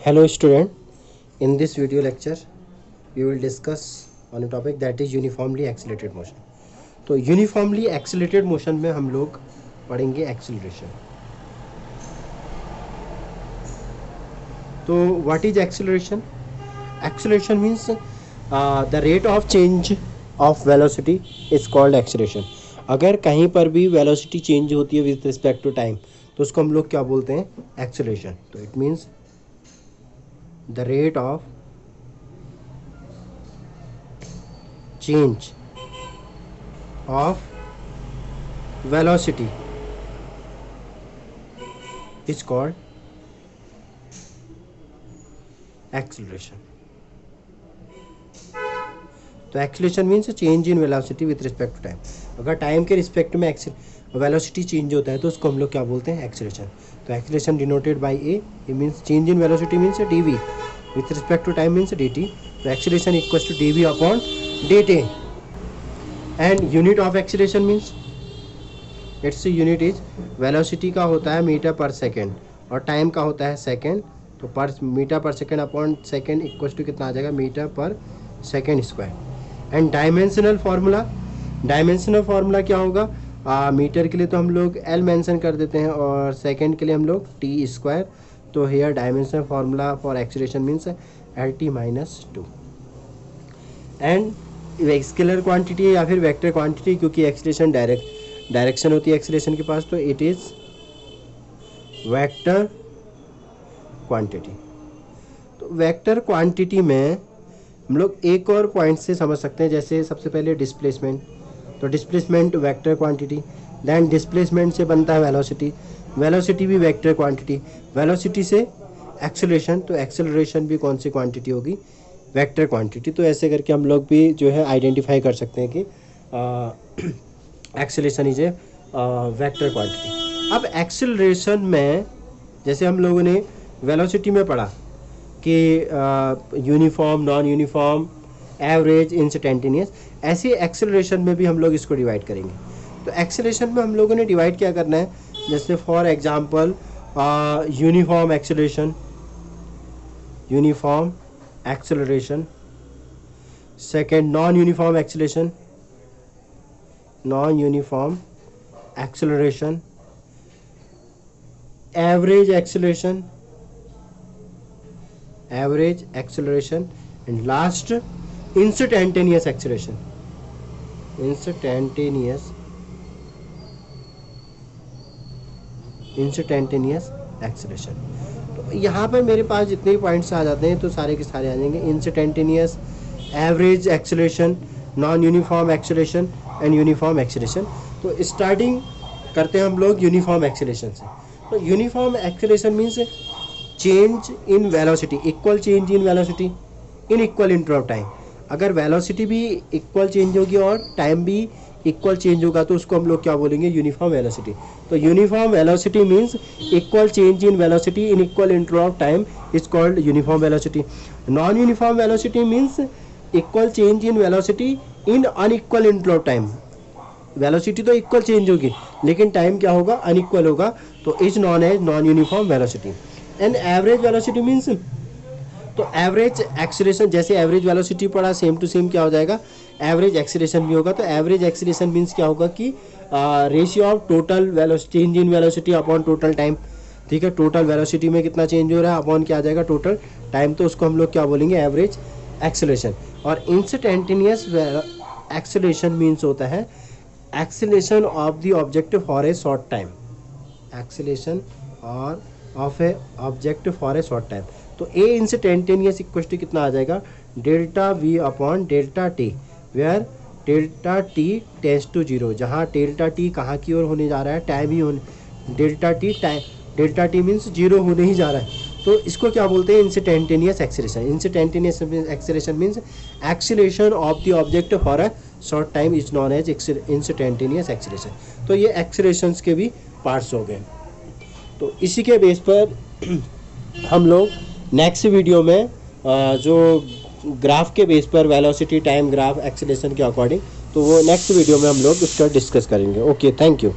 Hello student, in this video lecture we will discuss on a topic that is uniformly accelerated motion. तो uniformly accelerated motion में हम लोग पढ़ेंगे acceleration. तो what is acceleration? Acceleration means the rate of change of velocity is called acceleration. अगर कहीं पर भी velocity change होती है with respect to time तो उसको हम लोग क्या बोलते हैं? Acceleration. तो it means the rate of change of velocity is called acceleration. तो acceleration means change in velocity with respect to time. अगर टाइम के रिस्पेक्ट में वेलोसिटी चेंज होता है तो उसको हम लोग क्या बोलते हैं? एक्सीलरेशन. तो acceleration denoted by A means change in velocity means D V with respect to time means D T. तो acceleration equals to D V upon D T. And unit of acceleration means its unit is velocity का होता है metre per second और time का होता है second. तो per metre per second upon second equals to कितना आ जाएगा? Metre per second square. And dimensional formula क्या होगा? मीटर के लिए तो हम लोग एल मेंशन कर देते हैं और सेकंड के लिए हम लोग टी स्क्वायर. तो here dimensional formula for acceleration means L T minus two. And scalar quantity या फिर वेक्टर क्वांटिटी, क्योंकि एक्सीलरेशन डायरेक्शन होती है एक्सीलरेशन के पास, तो इट इज़ वेक्टर क्वांटिटी. तो वेक्टर क्वांटिटी में हम लोग एक और पॉइंट से समझ सकते हैं. जैसे सबसे पहले डिस्प्लेसमेंट, तो displacement vector quantity. Then displacement से बनता है वेलोसिटी, वेलोसिटी भी वेक्टर क्वांटिटी. वेलोसिटी से एक्सेलरेशन, तो एक्सेलरेशन भी कौन सी क्वांटिटी होगी? Vector quantity. तो ऐसे करके हम लोग भी जो है आइडेंटिफाई कर सकते हैं कि acceleration is a vector quantity. अब एक्सेलरेशन में जैसे हम लोगों ने वेलोसिटी में पढ़ा कि uniform, non uniform, average, instantaneous, ऐसे एक्सेलरेशन में भी हम लोग इसको डिवाइड करेंगे. तो एक्सेलरेशन में हम लोगों ने डिवाइड क्या करना है? जैसे for example uniform acceleration, second non uniform acceleration, average acceleration, and last instantaneous acceleration. तो यहाँ पर मेरे पास जितने भी पॉइंट्स आ जाते हैं तो सारे के सारे आ जाएंगे. Instantaneous, average acceleration, non uniform acceleration and uniform acceleration. तो स्टार्टिंग करते हैं हम लोग यूनिफॉर्म एक्सेलरेशन से. तो uniform acceleration means change in velocity, equal change in velocity in equal interval of time. अगर वेलोसिटी भी इक्वल चेंज होगी और टाइम भी इक्वल चेंज होगा तो उसको हम लोग क्या बोलेंगे? Uniform velocity. तो uniform velocity means equal change in velocity in equal interval of time is called uniform velocity. Non uniform velocity means equal change in velocity in unequal interval of time. Velocity तो equal change होगी लेकिन time क्या होगा? Unequal होगा. तो is non as non uniform velocity. And average velocity means, तो average acceleration, जैसे average velocity पढ़ा सेम टू सेम क्या हो जाएगा? एवरेज एक्सीलरेशन भी होगा. तो एवरेज एक्सीलरेशन मींस क्या होगा कि ratio of total velocity, change in velocity upon total time. ठीक है, टोटल वेलोसिटी में कितना चेंज हो रहा है अपॉन क्या आ जाएगा? Total time. तो उसको हम लोग क्या बोलेंगे? Average acceleration. और इंस्टेंटेनियस एक्सीलरेशन मीन्स होता है acceleration of the object for a short time. Acceleration और of a object for a short time. तो ए इंस्टेंटेनियस इक्वल टू कितना आ जाएगा? Delta V upon delta T, where delta T tends to zero. जहाँ delta T कहाँ की ओर होने जा रहा है? टाइम ही होने. डेल्टा टी मीन्स जीरो होने ही जा रहा है. तो इसको क्या बोलते हैं? Instantaneous acceleration. Instantaneous acceleration means acceleration of the object for a short time is non as instantaneous acceleration. तो ये एक्सीलरेशंस के भी पार्ट्स हो गए. तो इसी के बेस पर हम लोग नेक्स्ट वीडियो में जो ग्राफ के बेस पर वेलोसिटी, टाइम ग्राफ, एक्सीलरेशन के अकॉर्डिंग, तो वो नेक्स्ट वीडियो में हम लोग उसका डिस्कस करेंगे. Okay, thank you.